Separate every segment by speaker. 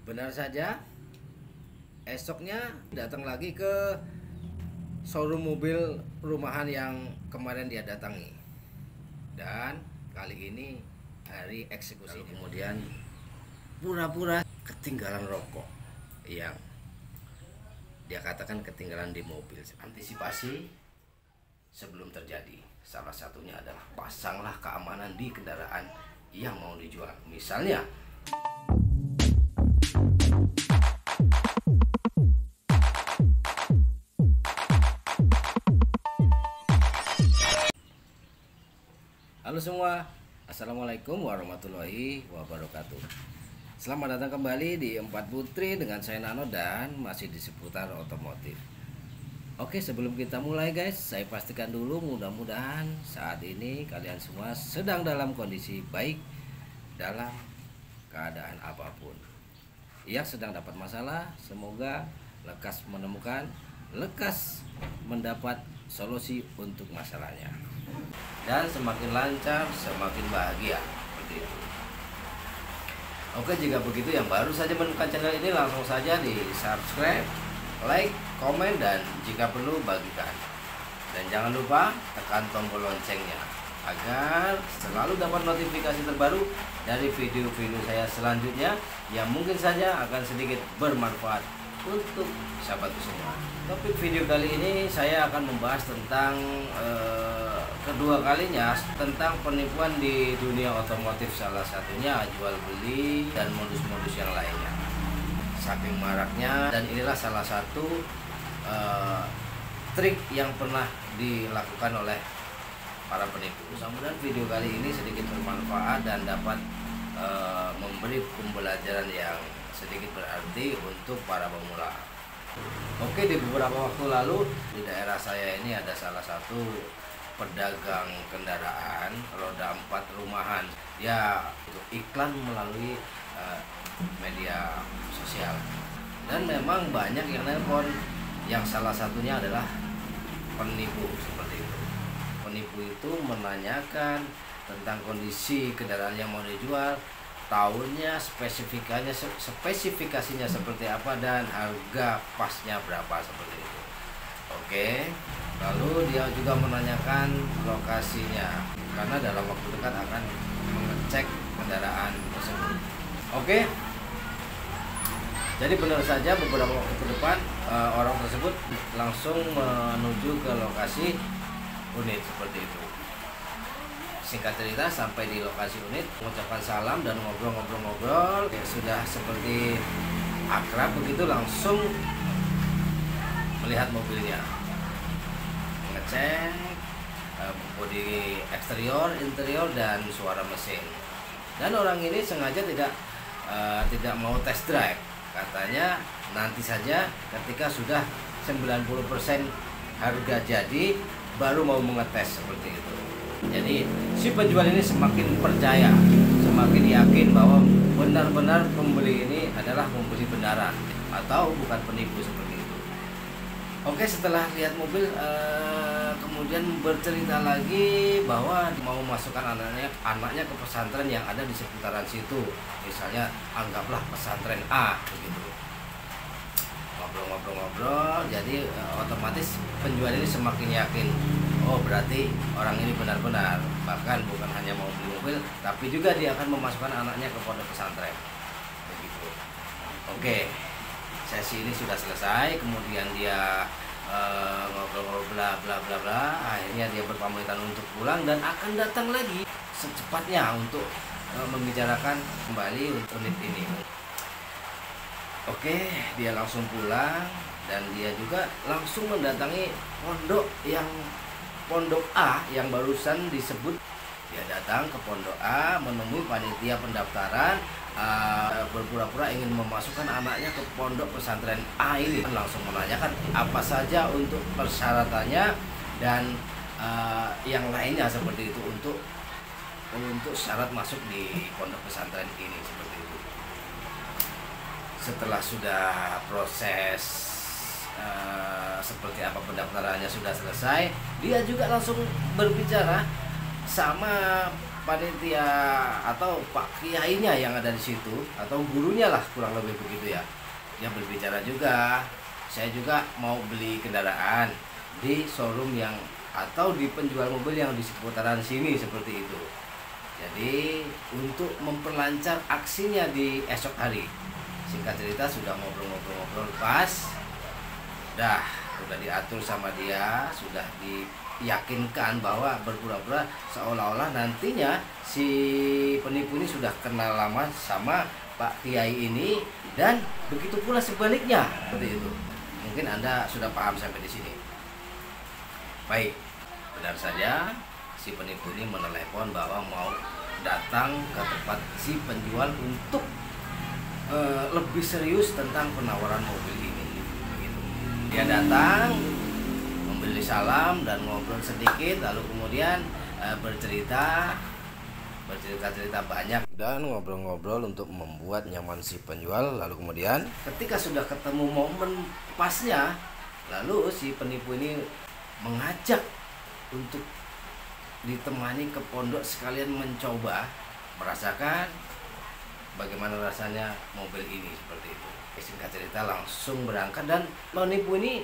Speaker 1: Benar saja, esoknya datang lagi ke showroom mobil rumahan yang kemarin dia datangi. Dan kali ini hari eksekusi. Kemudian pura-pura ketinggalan rokok yang dia katakan ketinggalan di mobil. Antisipasi sebelum terjadi, salah satunya adalah pasanglah keamanan di kendaraan yang mau dijual. Misalnya halo semua, assalamualaikum warahmatullahi wabarakatuh. Selamat datang kembali di Empat Putri dengan saya Nano dan masih di seputar otomotif. Oke, sebelum kita mulai guys, saya pastikan dulu mudah-mudahan saat ini kalian semua sedang dalam kondisi baik dalam keadaan apapun. Yang sedang dapat masalah, semoga lekas menemukan, lekas mendapat solusi untuk masalahnya. Dan semakin lancar, semakin bahagia. Seperti itu. Oke, jika begitu yang baru saja menemukan channel ini langsung saja di subscribe, like, komen, dan jika perlu bagikan. Dan jangan lupa tekan tombol loncengnya agar selalu dapat notifikasi terbaru dari video-video saya selanjutnya yang mungkin saja akan sedikit bermanfaat untuk sahabatku semua. Topik video kali ini saya akan membahas tentang kedua kalinya tentang penipuan di dunia otomotif, salah satunya jual beli dan modus-modus yang lainnya. Saking maraknya, dan inilah salah satu trik yang pernah dilakukan oleh para penipu. Mudah-mudahan video kali ini sedikit bermanfaat dan dapat memberi pembelajaran yang sedikit berarti untuk para pemula. Oke, di beberapa waktu lalu di daerah saya ini ada salah satu pedagang kendaraan roda 4 rumahan. Ya, untuk iklan melalui media sosial. Dan memang banyak yang nelpon, yang salah satunya adalah penipu seperti itu. Penipu itu menanyakan tentang kondisi kendaraan yang mau dijual, tahunnya, spesifikasinya seperti apa, dan harga pasnya berapa seperti itu. Oke, lalu dia juga menanyakan lokasinya karena dalam waktu dekat akan mengecek kendaraan tersebut. Oke, jadi benar saja beberapa waktu ke depan orang tersebut langsung menuju ke lokasi unit seperti itu. Singkat cerita, sampai di lokasi unit, mengucapkan salam dan ngobrol-ngobrol-ngobrol, ya sudah seperti akrab begitu, langsung melihat mobilnya, ngecek bodi eksterior, interior, dan suara mesin. Dan orang ini sengaja tidak mau test drive, katanya nanti saja ketika sudah 90% harga jadi baru mau mengetes seperti itu. Jadi si penjual ini semakin percaya, semakin yakin bahwa benar-benar pembeli ini adalah pembeli benaran atau bukan penipu seperti itu. Oke, setelah lihat mobil kemudian bercerita lagi bahwa mau masukkan anaknya ke pesantren yang ada di seputaran situ. Misalnya anggaplah pesantren A begitu. Ngobrol-ngobrol, jadi otomatis penjual ini semakin yakin, oh berarti orang ini benar-benar, bahkan bukan hanya mau beli mobil, tapi juga dia akan memasukkan anaknya ke pondok pesantren begitu. Oke, sesi ini sudah selesai, kemudian dia ngobrol-ngobrol bla bla bla bla, akhirnya dia berpamitan untuk pulang dan akan datang lagi secepatnya untuk membicarakan kembali unit ini. Oke, dia langsung pulang dan dia juga langsung mendatangi pondok A yang barusan disebut. Dia datang ke pondok A, menemui panitia pendaftaran, berpura-pura ingin memasukkan anaknya ke pondok pesantren A ini. Langsung menanyakan apa saja untuk persyaratannya dan yang lainnya seperti itu untuk syarat masuk di pondok pesantren ini seperti itu. Setelah sudah proses seperti apa pendaftarannya sudah selesai, dia juga langsung berbicara sama panitia atau Pak Kiainya yang ada di situ atau gurunya lah kurang lebih begitu ya. Dia berbicara juga, saya juga mau beli kendaraan di showroom yang atau di penjual mobil yang di seputaran sini seperti itu. Jadi untuk memperlancar aksinya di esok hari. Singkat cerita sudah ngobrol-ngobrol pas. Udah diatur sama dia, sudah diyakinkan bahwa berpura-pura seolah-olah nantinya si penipu ini sudah kenal lama sama Pak Kiai ini dan begitu pula sebaliknya seperti itu. Mungkin Anda sudah paham sampai di sini. Baik, benar saja si penipu ini menelepon bahwa mau datang ke tempat si penjual untuk lebih serius tentang penawaran mobil ini. Begitu. Dia datang, memberi salam dan ngobrol sedikit, lalu kemudian bercerita banyak dan ngobrol-ngobrol untuk membuat nyaman si penjual. Lalu kemudian ketika sudah ketemu momen pasnya, lalu si penipu ini mengajak untuk ditemani ke pondok sekalian mencoba merasakan bagaimana rasanya mobil ini seperti itu. Singkat cerita langsung berangkat dan penipu ini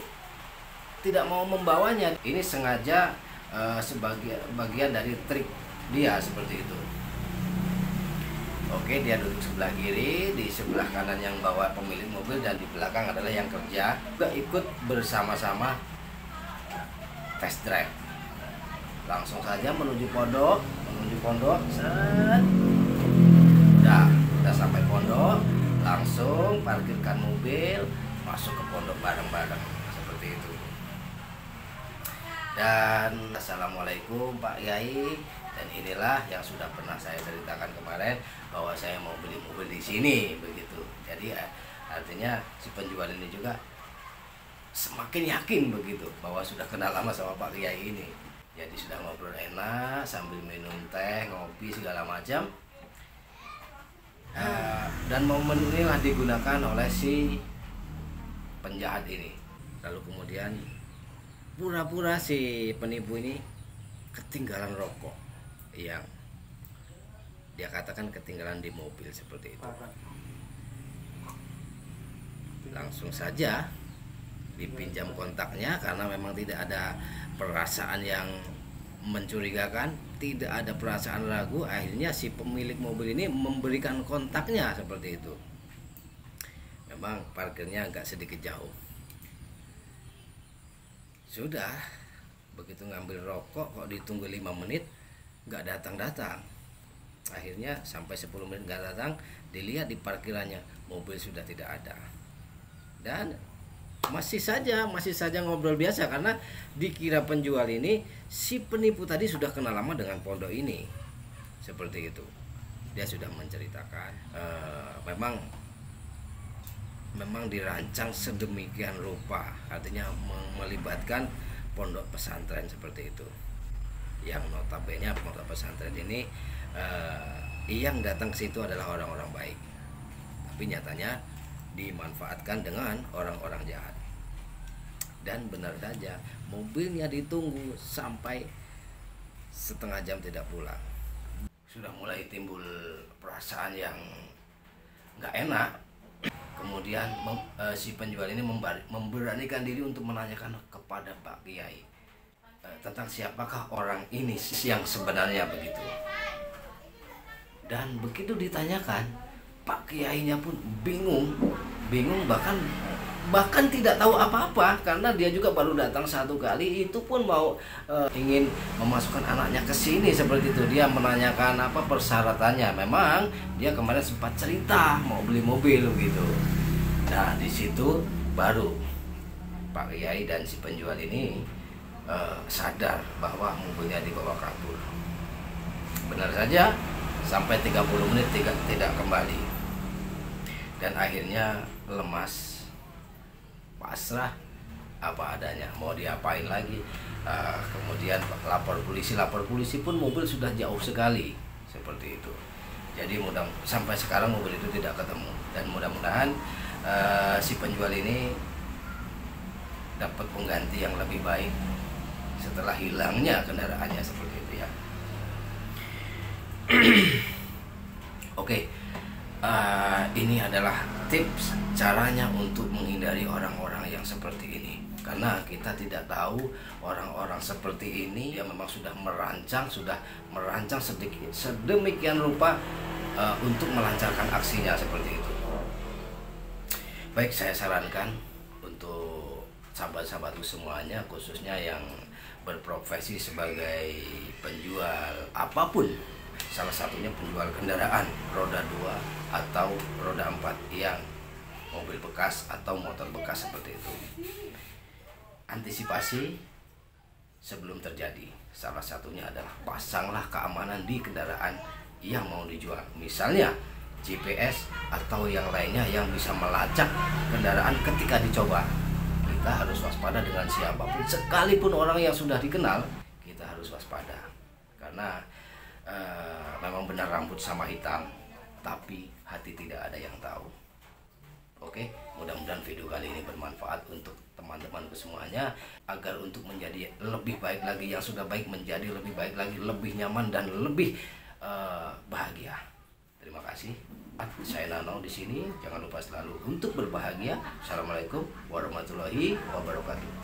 Speaker 1: tidak mau membawanya. Ini sengaja sebagai bagian dari trik dia seperti itu. Oke, dia duduk sebelah kiri, di sebelah kanan yang bawa pemilik mobil dan di belakang adalah yang kerja. Juga ikut bersama-sama test drive. Langsung saja menuju pondok, set. Udah sampai pondok, langsung parkirkan mobil, masuk ke pondok bareng-bareng seperti itu. Dan assalamualaikum Pak Yai. Dan inilah yang sudah pernah saya ceritakan kemarin bahwa saya mau beli mobil di sini begitu. Jadi artinya si penjual ini juga semakin yakin begitu bahwa sudah kenal lama sama Pak Kiai ini. Jadi sudah ngobrol enak sambil minum teh, ngopi segala macam. Dan momen inilah digunakan oleh si penjahat ini. Lalu kemudian pura-pura si penipu ini ketinggalan rokok yang dia katakan ketinggalan di mobil seperti itu. Langsung saja dipinjam kontaknya karena memang tidak ada perasaan yang mencurigakan, tidak ada perasaan ragu. Akhirnya si pemilik mobil ini memberikan kontaknya seperti itu. Memang parkirnya agak sedikit jauh. Sudah begitu ngambil rokok kok ditunggu 5 menit nggak datang. Akhirnya sampai 10 menit nggak datang, dilihat di parkirannya mobil sudah tidak ada. Dan masih saja ngobrol biasa karena dikira penjual ini si penipu tadi sudah kenal lama dengan pondok ini. Seperti itu. Dia sudah menceritakan memang dirancang sedemikian rupa, artinya melibatkan pondok pesantren seperti itu. Yang notabene pondok pesantren ini yang datang ke situ adalah orang-orang baik, tapi nyatanya dimanfaatkan dengan orang-orang jahat. Dan benar saja mobilnya ditunggu sampai setengah jam tidak pulang. Sudah mulai timbul perasaan yang nggak enak. Kemudian si penjual ini memberanikan diri untuk menanyakan kepada Pak Kiai tentang siapakah orang ini yang sebenarnya begitu. Dan begitu ditanyakan, Pak Kiainya pun bingung bahkan tidak tahu apa-apa karena dia juga baru datang 1 kali, itu pun mau ingin memasukkan anaknya ke sini seperti itu. Dia menanyakan apa persyaratannya. Memang dia kemarin sempat cerita mau beli mobil gitu. Nah, di situ baru Pak Kiai dan si penjual ini sadar bahwa mobilnya dibawa kabur. Benar saja sampai 30 menit tidak kembali. Dan akhirnya lemas, pasrah apa adanya, mau diapain lagi. Kemudian lapor polisi pun mobil sudah jauh sekali seperti itu. Jadi sampai sekarang mobil itu tidak ketemu. Dan mudah-mudahan si penjual ini dapat pengganti yang lebih baik setelah hilangnya kendaraannya seperti itu ya. Oke, ini adalah tips caranya untuk menghindari orang-orang yang seperti ini. Karena kita tidak tahu orang-orang seperti ini yang memang sudah merancang sedemikian rupa untuk melancarkan aksinya seperti itu. Baik, saya sarankan untuk sahabat-sahabatku semuanya, khususnya yang berprofesi sebagai penjual apapun, salah satunya penjual kendaraan roda 2 atau roda 4 yang mobil bekas atau motor bekas seperti itu. Antisipasi sebelum terjadi, salah satunya adalah pasanglah keamanan di kendaraan yang mau dijual. Misalnya GPS atau yang lainnya yang bisa melacak kendaraan ketika dicoba. Kita harus waspada dengan siapapun, sekalipun orang yang sudah dikenal, kita harus waspada. Karena memang benar rambut sama hitam, tapi hati tidak ada yang tahu. Oke, mudah-mudahan video kali ini bermanfaat untuk teman-temanku semuanya, agar untuk menjadi lebih baik lagi, yang sudah baik menjadi lebih baik lagi, lebih nyaman dan lebih bahagia. Terima kasih. Saya Nano di sini. Jangan lupa selalu untuk berbahagia. Assalamualaikum warahmatullahi wabarakatuh.